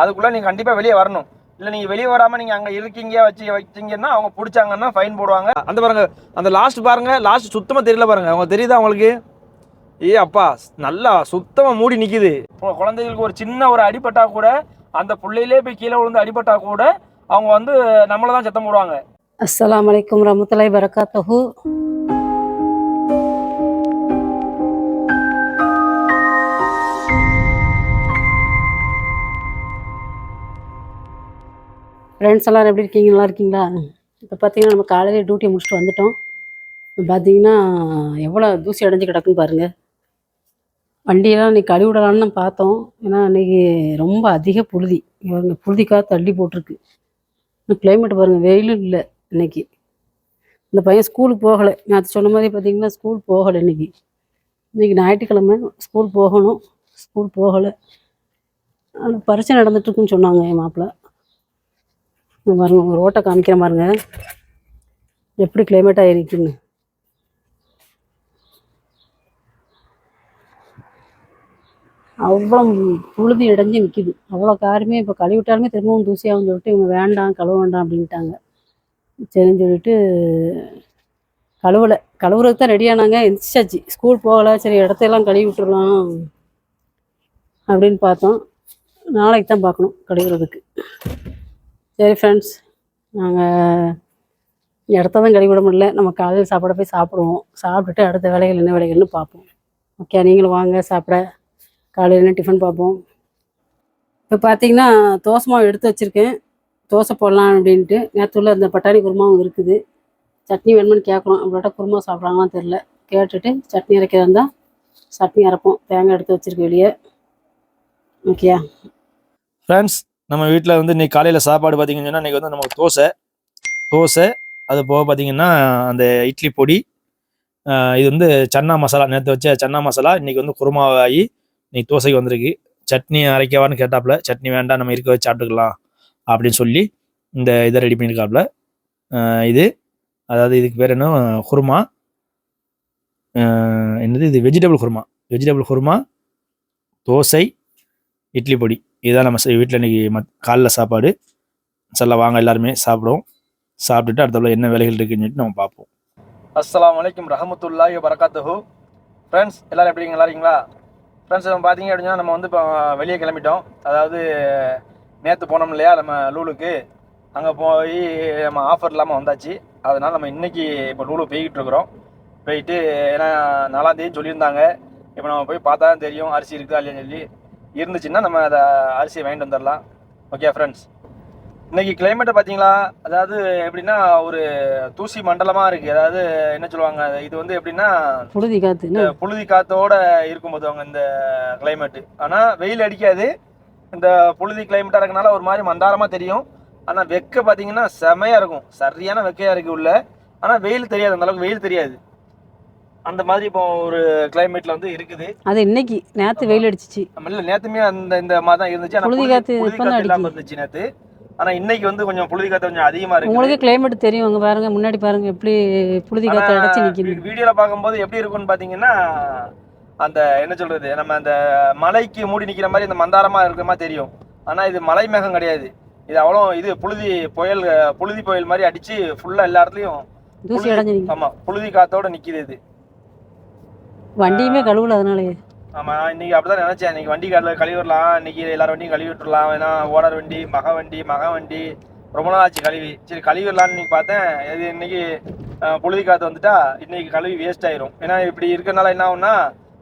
அதுக்குள்ளே நீங்கள் கண்டிப்பாக வெளியே வரணும். இல்லை நீங்கள் வெளியே வராமல் நீங்கள் அங்கே இருக்கீங்க வச்சிங்கன்னா அவங்க பிடிச்சாங்கன்னா ஃபைன் போடுவாங்க. அந்த பாருங்க, அந்த லாஸ்ட் பாருங்க, லாஸ்ட் சுத்தமாக தெரியல பாருங்க. அவங்க தெரியுதா அவங்களுக்கு? அப்பா நல்லா சுத்தமாக மூடி நிற்கிது. குழந்தைகளுக்கு ஒரு சின்ன ஒரு அடிபட்டா கூட, அந்த புள்ளையிலே போய் கீழே விழுந்து அடிபட்டா கூட அவங்க வந்து நம்மளை தான் சத்தம் போடுவாங்க. அஸ்ஸலாமு அலைக்கும் வரஹ்மத்துல்லாஹி வரகாத்துஹு. ஃப்ரெண்ட்ஸ் எல்லோரும் எப்படி இருக்கீங்க? நல்லா இருக்கீங்களா? இப்போ பார்த்தீங்கன்னா நம்ம காலையில் டியூட்டி முடிச்சுட்டு வந்துட்டோம். இப்போ பார்த்தீங்கன்னா எவ்வளோ தூசி அடைஞ்சு கிடக்குன்னு பாருங்கள். வண்டியெல்லாம் இன்றைக்கி கழுவி விடலான்னு பார்த்தோம். ஏன்னா இன்றைக்கி ரொம்ப அதிக புழுதி, இவங்க புழுதிக்காக தள்ளி போட்டிருக்கு. இன்னும் கிளைமேட் பாருங்கள், வெயிலும் இல்லை இன்றைக்கி. இந்த பையன் ஸ்கூலுக்கு போகலை. நான் சொன்ன மாதிரி பார்த்தீங்கன்னா ஸ்கூல் போகலை இன்றைக்கி ஞாயிற்றுக்கிழமை ஸ்கூல் போகணும். ஸ்கூல் போகலை. அந்த பரீட்சை நடந்துட்டுருக்குன்னு சொன்னாங்க என் மாப்பிள்ளை. பாருங்க, ஒரு ரோட்டை காமிக்கிற பாருங்க எப்படி கிளைமேட் ஆகிருக்குன்னு. அவ்வளோ புழுதி அடைஞ்சு நிற்கிது. அவ்வளோ காருமே இப்போ கழுவிட்டாலுமே திரும்பவும் தூசியாகும்னு சொல்லிட்டு இவங்க வேண்டாம், கழுவ வேண்டாம் அப்படின்ட்டாங்க. சரின்னு சொல்லிட்டு கழுவுறதுக்கு தான் ரெடியானாங்க. எந்திரிச்சாச்சு. ஸ்கூல் போகலை. சரி இடத்தையெல்லாம் கழுவி விட்டுடலாம் அப்படின்னு பார்த்தோம். நாளைக்கு தான் பார்க்கணும் கழுவுறதுக்கு. சரி ஃப்ரெண்ட்ஸ், நாங்கள் இடத்த தான் கழுவி விட முடியல. நம்ம காலையில் சாப்பாட போய் சாப்பிடுவோம். சாப்பிட்டுட்டு அடுத்த வேலைகள் என்ன வேலைகள்னு பார்ப்போம். ஓகே, நீங்களும் வாங்க சாப்பிட. காலையில் என்ன டிஃபன் பார்ப்போம். இப்போ பார்த்தீங்கன்னா தோசை மாவு எடுத்து வச்சுருக்கேன். தோசை போடலாம் அப்படின்ட்டு. நேற்றுள்ள அந்த பட்டாணி குருமாவும் இருக்குது. சட்னி வேணுமென்னு கேட்குறோம். நம்மளோட குருமா சாப்பிட்றாங்களான்னு தெரில. கேட்டுட்டு சட்னி அரைக்கிறதா இருந்தால் சட்னி அரைப்போம். தேங்காய் எடுத்து வச்சுருக்க வெளியே. ஓகேயா ஃப்ரெண்ட்ஸ், நம்ம வீட்டில் வந்து இன்றைக்கி காலையில் சாப்பாடு பார்த்திங்கன்னா இன்றைக்கி வந்து நமக்கு தோசை அது போக பார்த்திங்கன்னா அந்த இட்லி பொடி, இது வந்து சன்னா மசாலா, நேற்று வச்ச சன்னா மசாலா இன்றைக்கி வந்து குருமாவாகி இன்றைக்கி தோசைக்கு வந்திருக்கு. சட்னி அரைக்கவான்னு கேட்டாப்புல, சட்னி வேண்டாம் நம்ம இருக்க வச்சு சாப்பிட்டுக்கலாம் அப்படின்னு சொல்லி இந்த இதை ரெடி பண்ணியிருக்காப்புல. இது அதாவது இதுக்கு பேர் என்ன, குருமா. என்னது இது, வெஜிடபிள் குருமா, தோசை, இட்லி பொடி. இதுதான் நம்ம வீட்டில் இன்றைக்கி காலைல சாப்பாடு. சொல்ல வாங்க எல்லாருமே சாப்பிடுவோம். சாப்பிட்டுட்டு அடுத்த என்ன வேலைகள் இருக்குன்னு சொல்லிட்டு நம்ம பார்ப்போம். அஸ்ஸலாமு அலைக்கும் ரஹமத்துல்லாஹி வரகாத்துஹு. ஃப்ரெண்ட்ஸ் எல்லோரும் எப்படி நல்லா இருக்கீங்களா? ஃப்ரெண்ட்ஸ், நம்ம பார்த்தீங்க அப்படின்னா நம்ம வந்து இப்போ வெளியே கிளம்பிட்டோம். அதாவது நேற்று போனோம் இல்லையா நம்ம லூலுக்கு, அங்கே போய் நம்ம ஆஃபர் இல்லாமல் வந்தாச்சு. அதனால் நம்ம இன்றைக்கி இப்போ லூலு போயிட்டு ஏன்னா 4ஆம் தேதி சொல்லியிருந்தாங்க. இப்போ நம்ம போய் பார்த்தா தான் தெரியும் அரிசி இருக்குதா இல்லையான்னு சொல்லி. இருந்துச்சுன்னா நம்ம அதை அரிசியை வாங்கிட்டு வந்துடலாம். ஓகே ஃப்ரெண்ட்ஸ், இன்றைக்கி கிளைமேட்டை பார்த்தீங்களா? அதாவது எப்படின்னா ஒரு தூசி மண்டலமாக இருக்குது. அதாவது என்ன சொல்லுவாங்க, இது வந்து எப்படின்னா புழுதி காற்றோடு இருக்கும்போது அவங்க இந்த கிளைமேட்டு. ஆனால் வெயில் அடிக்காது. இந்த புழுதி கிளைமேட்டாக இருக்கனால ஒரு மாதிரி மந்தாரமாக தெரியும். ஆனால் வெக்க பார்த்தீங்கன்னா செமையாக இருக்கும். சரியான வெக்கையாக இருக்குது உள்ள. ஆனால் வெயில் தெரியாது, அந்தளவுக்கு வெயில் தெரியாது. அந்த மாதிரி இப்போ ஒரு கிளைமேட்ல வந்து இருக்குது. அது இன்னைக்கு நேற்று வெயில் அடிச்சிச்சு. இல்லை, நேற்றுமே இந்த மாதிரி தான் இருந்துச்சு. ஆனால் புழுதி காற்று இல்லாமல் இருந்துச்சு நேற்று. ஆனால் இன்னைக்கு வந்து கொஞ்சம் புழுதி காற்று கொஞ்சம் அதிகமாக இருக்குது. உங்களுக்கு கிளைமேட் தெரியும். அங்கே பாருங்க, முன்னாடி பாருங்க எப்படி புழுதி காற்று அடைச்சி நிற்கிது. வீடியோவில் பார்க்கும்போது எப்படி இருக்குன்னு பார்த்தீங்கன்னா அந்த என்ன சொல்றது, நம்ம அந்த மலைக்கு மூடி நிற்கிற மாதிரி அந்த மந்தாரமாக இருக்கிற மாதிரி தெரியும். ஆனால் இது மலை மேகம் கிடையாது. இது அவ்வளோ இது புழுதி புயல் மாதிரி அடிச்சு ஃபுல்லாக எல்லா இடத்துலையும் தூசி அடைஞ்சு நிற்கும். ஆமாம், புழுதி காற்றோட நிற்கிது. இது வண்டியுமே கழுவல, அதனாலே. ஆமாம், இன்னைக்கு அப்படிதான் நினைச்சேன். இன்னைக்கு வண்டி கழுவிடலாம். இன்னைக்கு எல்லாரும் வண்டியும் கழுவி விட்டுடலாம். ஏன்னா ஓனர் வண்டி, மக வண்டி ரொம்ப நாள் ஆச்சு கழுவி. சரி கழுவிடலான்னு இன்னைக்கு பார்த்தேன். இது இன்னைக்கு புழுதி காற்று வந்துட்டா இன்னைக்கு கழுவி வேஸ்ட் ஆயிரும். ஏன்னா இப்படி இருக்கிறனால என்ன ஆகும்னா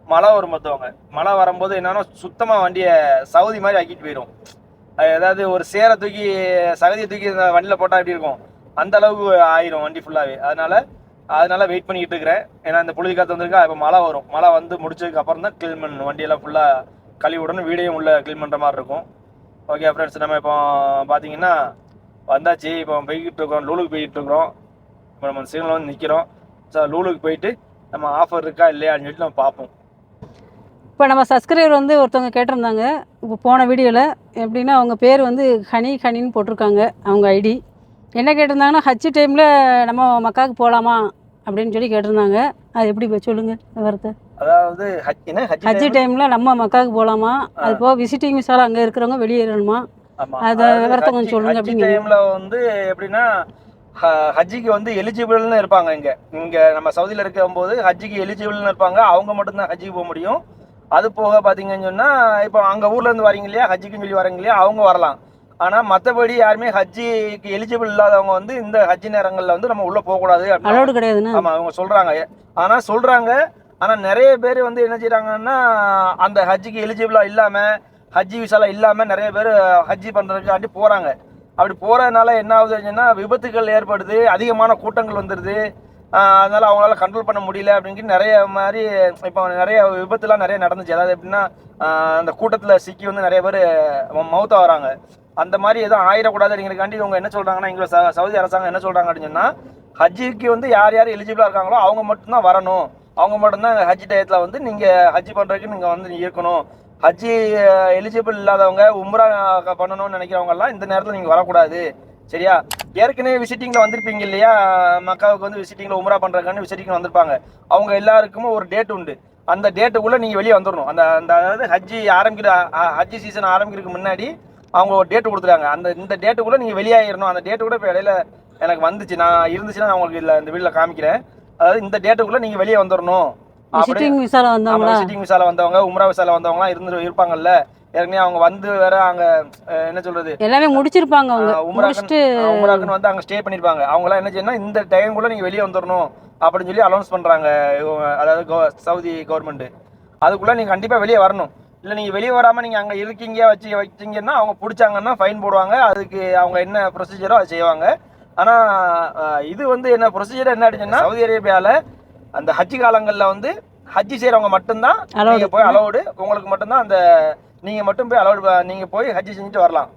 மழை வரும். மற்றவங்க மழை வரும்போது என்னன்னா சுத்தமாக வண்டியை சவுதி மாதிரி ஆக்கிட்டு போயிடும். ஏதாவது ஒரு சேரை தூக்கி சகதியை தூக்கி இந்த வண்டியில் போட்டால் எப்படி இருக்கும், அந்த அளவுக்கு ஆயிரும் வண்டி ஃபுல்லாகவே. அதனால வெயிட் பண்ணிக்கிட்டு இருக்கிறேன். ஏன்னா இந்த புழுதி காற்று வந்திருக்கா. இப்போ மழை வரும். மழை வந்து முடிச்சதுக்கு அப்புறம் தான் க்ளீன் பண்ணணும். வண்டியெல்லாம் ஃபுல்லாக கழுவி விடணும். வீடையும் உள்ள க்ளீன் பண்ணுற மாதிரி இருக்கும். ஓகே ஃப்ரெண்ட்ஸ், நம்ம இப்போ பார்த்தீங்கன்னா வந்தாச்சு. இப்போ போய்கிட்டு இருக்கோம், லூலுக்கு போய்கிட்டு இருக்கிறோம். இப்போ நம்ம சிக்னல் வந்து நிற்கிறோம். ஸோ லூலுக்கு போயிட்டு நம்ம ஆஃபர் இருக்கா இல்லையான்னு சொல்லிட்டு நம்ம பார்ப்போம். இப்போ நம்ம சப்ஸ்கிரைபர் வந்து ஒருத்தவங்க கேட்டிருந்தாங்க. இப்போ போன வீடியோவில் எப்படின்னா அவங்க பேர் வந்து ஹனின்னு போட்டிருக்காங்க. அவங்க ஐடி என்ன கேட்டிருந்தாங்கன்னா, ஹஜ் டைமில் நம்ம மக்காவுக்கு போகலாமா அப்படின்னு சொல்லி கேட்டிருந்தாங்க. அது எப்படி சொல்லுங்கள் விவரத்தை. அதாவது ஹஜ் டைமில் நம்ம மக்காவுக்கு போகலாமா, அது போக விசிட்டிங் விசாவில் அங்கே இருக்கிறவங்க வெளியேறணுமா, ஆமா. அதை அதாவது விவரத்தை கொஞ்சம் சொல்லுங்க ஹஜ்ஜி அப்படின்னு. டைம்ல வந்து எப்படின்னா ஹஜ்ஜிக்கு வந்து எலிஜிபிள்னு இருப்பாங்க. இங்க நம்ம சவுதியில இருக்கும்போது ஹஜ்ஜிக்கு எலிஜிபிள்னு இருப்பாங்க. அவங்க மட்டும்தான் ஹஜ்ஜிக்கு போக முடியும். அது போக பார்த்தீங்கன்னு சொன்னா இப்போ அங்க ஊர்ல இருந்து வரீங்க இல்லையா, ஹஜ்ஜிக்குன்னு சொல்லி வரீங்க இல்லையா, அவங்க வரலாம். ஆனா மற்றபடி யாருமே ஹஜ்ஜிக்கு எலிஜிபிள் இல்லாதவங்க வந்து இந்த ஹஜ்ஜி நேரங்கள்ல வந்து நம்ம உள்ள போகக்கூடாது அப்படின்னு. அலௌடு கிடையாதுன்னு. ஆமா அவங்க சொல்றாங்க. ஆனா சொல்றாங்க. ஆனா நிறைய பேர் வந்து என்ன செய்றாங்கன்னா அந்த ஹஜ்ஜிக்கு எலிஜிபிளா இல்லாம ஹஜ்ஜி விசால இல்லாம நிறைய பேர் ஹஜ்ஜி பண்றதுக்காண்டி போறாங்க. அப்படி போறதுனால என்ன ஆகுதுன்னா விபத்துகள் ஏற்படுது, அதிகமான கூட்டங்கள் வந்துடுது. அதனால அவங்களால கண்ட்ரோல் பண்ண முடியல அப்படின்னு நிறைய மாதிரி இப்போ நிறைய விபத்துலாம் நிறைய நடந்துச்சு. அதாவது எப்படின்னா அந்த கூட்டத்தில் சிக்கி வந்து நிறைய பேர் மவுத்தா வராங்க. அந்த மாதிரி எதுவும் ஆயிடக்கூடாது அப்படிங்கிறக்காண்டி இவங்க என்ன சொல்றாங்கன்னா, இங்கே சவுதி அரசாங்கம் என்ன சொல்றாங்க அப்படின்னு சொன்னா, ஹஜ்ஜிக்கு வந்து யார் யார் எலிஜிபிளா இருக்காங்களோ அவங்க மட்டும்தான் வரணும். அவங்க மட்டும்தான் ஹஜ்ஜி டயத்தில் வந்து நீங்க ஹஜ்ஜி பண்றதுக்கு நீங்க வந்து இருக்கணும். ஹஜ்ஜி எலிஜிபிள் இல்லாதவங்க உம்ரா பண்ணணும்னு நினைக்கிறவங்க எல்லாம் இந்த நேரத்தில் நீங்க வரக்கூடாது. சரியா? ஏற்கனவே விசிட்டிங்ல வந்திருப்பீங்க இல்லையா, மக்காவுக்கு வந்து விசிட்டிங்ல உம்ரா பண்றதுக்கான விசிட்டிங்ல வந்திருப்பாங்க. அவங்க எல்லாருக்கும் ஒரு டேட் உண்டு. அந்த டேட்டுக்குள்ள நீங்க வெளியே வந்துடணும். அந்த அந்த அதாவது ஹஜ்ஜி சீசன் ஆரம்பிக்கிறதுக்கு முன்னாடி அவங்க ஒரு டேட் கொடுத்துருக்காங்க. இந்த டேட்டுக்குள்ள நீங்க வெளியாயிரணும். அந்த டேட்டு கூட இப்போ இடையில எனக்கு வந்துச்சு. நான் இருந்துச்சுன்னா நான் உங்களுக்கு இல்லை இந்த வீடியோல காமிக்கிறேன். அதாவது இந்த டேட்டுக்குள்ள நீங்க வெளியே வந்துடணும். விசிட்டிங் விசால வந்தவங்களா? விசிட்டிங் விசால வந்தவங்க, உம்ரா விசால வந்தவங்கலாம் இருப்பாங்கல்ல. ஏற்கனவே அவங்க வந்து வேற அங்க என்ன சொல்றது எல்லாமே முடிச்சிருப்பாங்க. அவங்க உம்ராக்குன்னு வந்து அங்க ஸ்டே பண்ணிருப்பாங்க. அவங்க எல்லாம் என்ன செய்யணும், இந்த டைம் கூட நீங்க வெளியே வந்துடணும் அப்படின்னு சொல்லி அனௌன்ஸ் பண்றாங்க. அதாவது சவுதி கவர்மெண்ட் அதுக்குள்ள நீங்க கண்டிப்பா வெளியே வரணும். இல்லை நீங்கள் வெளியே வராமல் நீங்கள் அங்கே இருக்கீங்க வச்சிங்கன்னா அவங்க பிடிச்சாங்கன்னா ஃபைன் போடுவாங்க. அதுக்கு அவங்க என்ன ப்ரொசீஜரோ அதை செய்வாங்க. ஆனால் இது வந்து என்ன ப்ரொசீஜர் என்ன ஆயிடுச்சுன்னா, சவுதி அரேபியாவில் அந்த ஹஜ்ஜி காலங்களில் வந்து ஹஜ்ஜி செய்கிறவங்க மட்டும்தான் நீங்கள் போய் அலௌடு. உங்களுக்கு மட்டும்தான் அந்த நீங்கள் மட்டும் போய் அலௌடு, நீங்கள் போய் ஹஜ்ஜி செஞ்சுட்டு வரலாம்.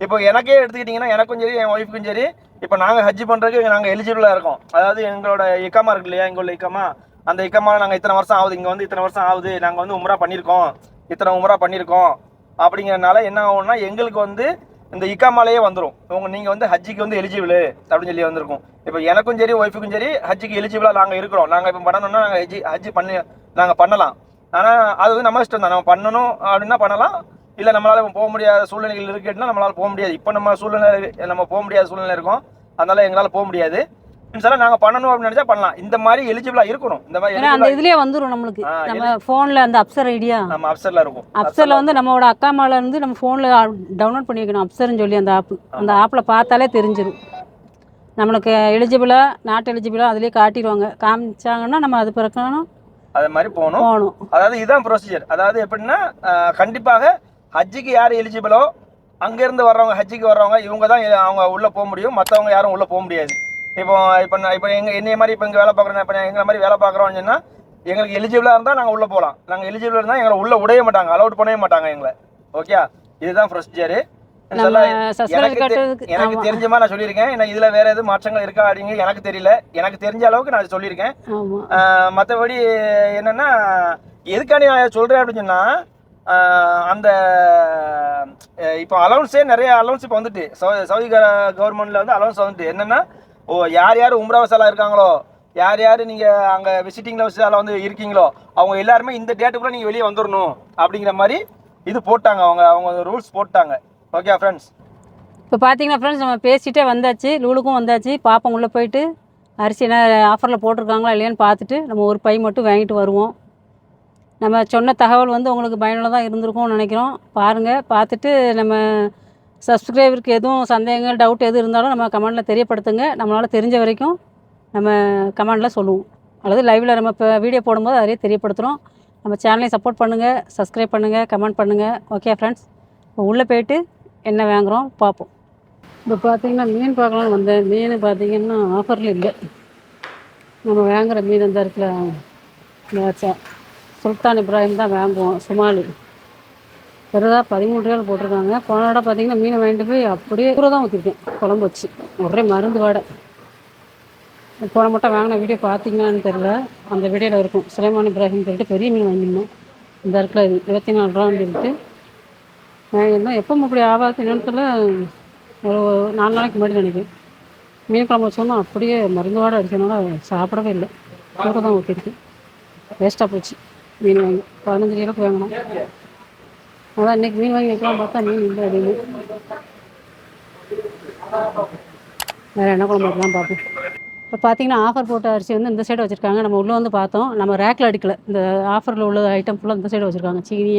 இப்போ எனக்கே எடுத்துக்கிட்டிங்கன்னா, எனக்கும் சரி என் ஒய்ஃபுக்கும் சரி, இப்போ நாங்கள் ஹஜ்ஜி பண்ணுறதுக்கு நாங்கள் எலிஜிபிளாக இருக்கோம். அதாவது எங்களோட இக்காமா இருக்கு இல்லையா, எங்களோட இக்காமா, அந்த இக்காமா நாங்கள் இத்தனை வருஷம் ஆகுது, இங்கே வந்து இத்தனை வருஷம் ஆகுது, நாங்கள் வந்து உம்ரா பண்ணியிருக்கோம், இத்தனை உம்ரா பண்ணியிருக்கோம் அப்படிங்கிறனால என்ன ஆகும்னா எங்களுக்கு வந்து இந்த இக்காமாலேயே வந்துடும். நீங்கள் வந்து ஹஜ்ஜிக்கு வந்து எலிஜிபிள் அப்படின்னு சொல்லி வந்திருக்கும். இப்போ எனக்கும் சரி ஒய்ஃபுக்கும் சரி ஹஜ்ஜிக்கு எலிஜிபிளாக நாங்கள் இருக்கிறோம். நாங்கள் இப்போ பண்ணணும்னா நாங்கள் ஹஜ்ஜி நாங்கள் பண்ணலாம். ஆனால் அது வந்து நம்ம இஷ்டம் தான். நம்ம பண்ணணும் அப்படின்னா பண்ணலாம். இல்லை நம்மளால் போக முடியாத சூழ்நிலைகள் இருக்குன்னா நம்மளால் போக முடியாது. இப்போ நம்ம போக முடியாத சூழ்நிலை இருக்கும். அதனால எங்களால் போக முடியாது. நாங்க பண்ணணும் அப்படின்னு நினைச்சா பண்ணலாம். இந்த மாதிரி எலிஜிபிளா இருக்கணும். இந்த மாதிரி அந்த இதுலயே வந்துரும் நம்மளுக்கு. நம்ம போன்ல அந்த அப்சர் ஐடியா நம்ம அப்சர்ல இருக்கும். அப்சர்ல வந்து நம்மளோட அக்காமால இருந்து நம்ம போன்ல டவுன்லோட் பண்ணி வைக்கணும். அப்சர்னு சொல்லி அந்த ஆப். அந்த ஆப்ல பார்த்தாலே தெரிஞ்சிடும் நம்மளுக்கு எலிஜிபிளா நாட் எலிஜிபிளா அதுலயே காட்டிடுவாங்க. காமிச்சாங்கன்னா நம்ம அது பிறக்கணும் அது மாதிரி போகணும். அதாவது இதுதான் ப்ரொசீஜர். அதாவது எப்படின்னா கண்டிப்பாக ஹஜ்ஜிக்கு யார் எலிஜிபிளோ அங்கேருந்து வர்றவங்க, ஹஜ்ஜிக்கு வர்றவங்க இவங்க தான் அவங்க உள்ளே போக முடியும். மற்றவங்க யாரும் உள்ளே போக முடியாது. இப்போ என்னைய மாதிரி இப்போ இங்கே வேலை பார்க்குறோம், இப்போ எங்களை மாதிரி வேலை பார்க்குறோம்னு சொன்னால் எங்களுக்கு எலிஜிபிளாக இருந்தால் நாங்கள் உள்ளே போகலாம். நாங்கள் எலிஜிபிளாக இருந்தால் எங்களை உள்ளே விடவே மாட்டாங்க, அலௌட் பண்ணவே மாட்டாங்க எங்களை. ஓகே, இதுதான் ப்ரொசீஜரு. எனக்கு தெரிஞ்ச மாதிரி நான் சொல்லியிருக்கேன். எனக்கு இதில் வேற எதுவும் மாற்றங்கள் இருக்கா அப்படிங்கிறது எனக்கு தெரியல. எனக்கு தெரிஞ்ச அளவுக்கு நான் சொல்லியிருக்கேன். மற்றபடி என்னன்னா எதுக்காண்டி நான் சொல்கிறேன் அப்படின்னு சொன்னால், அந்த இப்போ அலௌன்ஸே நிறைய அலௌன்ஸ் இப்போ வந்துட்டு சவுதி கவர்மெண்ட்ல வந்து அலௌன்ஸ் வந்துட்டு என்னன்னா, யார் யார் உம்ரா விசாலா இருக்காங்களோ, யார் யார் நீங்கள் அங்கே விசிட்டிங் விசாலா வந்து இருக்கீங்களோ அவங்க எல்லாருமே இந்த டேட்டுக்குள்ளே நீங்கள் வெளியே வந்துடணும் அப்படிங்கிற மாதிரி இது போட்டாங்க. அவங்க ரூல்ஸ் போட்டாங்க. ஓகே ஃப்ரெண்ட்ஸ், இப்போ பார்த்தீங்கன்னா ஃப்ரெண்ட்ஸ் நம்ம பேசிகிட்டே வந்தாச்சு. லூலுக்கும் வந்தாச்சு. பாப்போம் உள்ளே போயிட்டு அரிசி என்ன ஆஃபரில் போட்டிருக்காங்களா இல்லையான்னு பார்த்துட்டு நம்ம ஒரு பை மட்டும் வாங்கிட்டு வருவோம். நம்ம சொன்ன தகவல் வந்து உங்களுக்கு பயனுள்ளதாக இருந்திருக்கும்னு நினைக்கிறோம். பாருங்கள், பார்த்துட்டு நம்ம சப்ஸ்கிரைபருக்கு எதுவும் சந்தேகங்கள் டவுட் எது இருந்தாலும் நம்ம கமெண்டில் தெரியப்படுத்துங்க. நம்மளால் தெரிஞ்ச வரைக்கும் நம்ம கமெண்டில் சொல்லுவோம். அல்லது லைவில் நம்ம இப்போ வீடியோ போடும்போது அதையே தெரியப்படுத்துகிறோம். நம்ம சேனலையும் சப்போர்ட் பண்ணுங்கள், சப்ஸ்கிரைப் பண்ணுங்கள், கமெண்ட் பண்ணுங்கள். ஓகே ஃப்ரெண்ட்ஸ், இப்போ உள்ளே போயிட்டு என்ன வாங்குகிறோம் பார்ப்போம். இப்போ பார்த்தீங்கன்னா மீன் பார்க்கலான்னு வந்தேன். மீன் பார்த்தீங்கன்னா ஆஃபரில் இல்லை. நம்ம வாங்குகிற மீன் இந்த இடத்துல சுல்தான் இப்ராஹிம் தான் வாங்குவோம். சுமாலி பெருதாக 13 ரூபாய் போட்டிருக்காங்க. போன இடம் பார்த்தீங்கன்னா மீனை வாங்கிட்டு போய் அப்படியே கூட தான் ஊற்றிருக்கேன் குழம்பு வச்சு. ஒரே மருந்து வாடை. போன மட்டும் வாங்கின வீடியோ பார்த்தீங்கன்னான்னு தெரியல, அந்த வீடியோவில் இருக்கும். சுலைமான் இப்ராஹிம் சொல்லிட்டு பெரிய மீன் வாங்கியிருந்தோம். இந்த இடத்துல 24 ரூபான்னு சொல்லிட்டு வாங்கியிருந்தோம். எப்போ இப்படி ஆகாத நேரத்தில் ஒரு 4 நாளைக்கு முன்னாடி நினைக்கிறேன் மீன் குழம்பு வச்சோன்னா அப்படியே மருந்து வாடை அடிச்சதுனால சாப்பிடவே இல்லை. கூட தான் ஊற்றிருக்கு. வேஸ்ட்டாக போச்சு மீன் வாங்கி. 15 கிலோக்கு வாங்கினோம். அதான் இன்றைக்கி மீன் வாங்கி வைக்கலாம் பார்த்தா மீன் இல்லை அப்படின்னு. வேறு என்ன குழம்பு வைக்கலாம் பார்ப்போம். இப்போ பார்த்தீங்கன்னா ஆஃபர் போட்ட அரிசி வந்து இந்த சைடு வச்சுருக்காங்க. நம்ம உள்ளே வந்து பார்த்தோம், நம்ம ரேக்கில் அடிக்கல. இந்த ஆஃபரில் உள்ள ஐட்டம் ஃபுல்லாக இந்த சைடு வச்சுருக்காங்க. சீனி,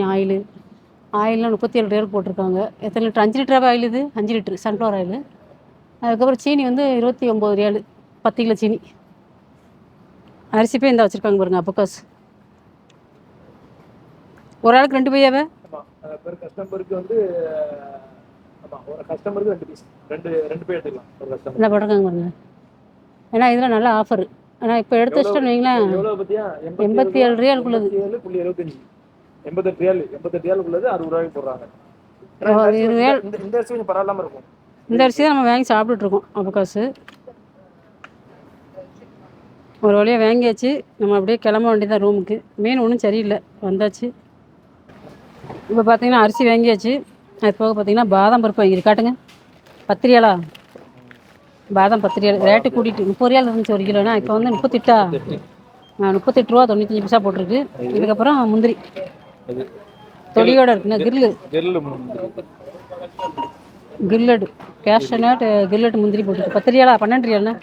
ஆயில்லாம் 37 ரூபாய்க்கு போட்டிருக்காங்க. எத்தனை லிட்டர்? 5 லிட்டராக ஆயில் இது? 5 லிட்டரு சன்ஃப்ளவர் ஆயில். அதுக்கப்புறம் சீனி வந்து 29 ரியாலு 10 கிலோ சீனி. அரிசி போய் இந்த வச்சுருக்காங்க பாருங்க, அப்பக்காசு. ஒரு ஆளுக்கு 2 பையாவே? பெர் கஸ்டமருக்கு வந்து ஒரு கஸ்டமருக்கு 2 பீஸ், 2 பேர் எடுத்துக்கலாம் ஒரு கஸ்டமர். என்ன போட்டிருக்காங்க பாருங்க. ஏன்னா இதில் நல்ல ஆஃபர். ஆனால் இப்போ எடுத்து வச்சுட்டோன்னு வைங்களேன், எவ்வளோ பத்தியா? 87 ரியாலுக்குள்ளது. 87.75, 88 ரியால், 88 ரியாலுக்குள்ளது 60 ரூபாய்க்கு போடுறாங்க. இந்த அரிசி கொஞ்சம் பரவாயில்லாம இருக்கும். இந்த அரிசி தான் நம்ம வாங்கி சாப்பிட்டுட்ருக்கோம் அப்பக்காசு. ஒரு வழியாக வாங்கியாச்சு. நம்ம அப்படியே கிளம்ப வேண்டியதான் ரூமுக்கு. மீன் ஒன்றும் சரியில்லை, வந்தாச்சு. இப்போ பார்த்தீங்கன்னா அரிசி வாங்கியாச்சு. அது போக பார்த்தீங்கன்னா பாதாம் பருப்பு வாங்கிடு. காட்டுங்க. 10 ரியாலா? பாதாம் 10 ரியால். ரேட்டு கூட்டிகிட்டு 30 ரியால் இருந்துச்சு ஒரு கிலோனா, இப்போ வந்து 38 ரூபா 95 பைசா போட்டிருக்கு. இதுக்கப்புறம் முந்திரி தொடியோட இருக்குங்க. கில்லடு கேஷ்நட் கில்லட் முந்திரி போட்டுருக்கு. 10 ரியாலா? 12 ரியால்ண்ணா.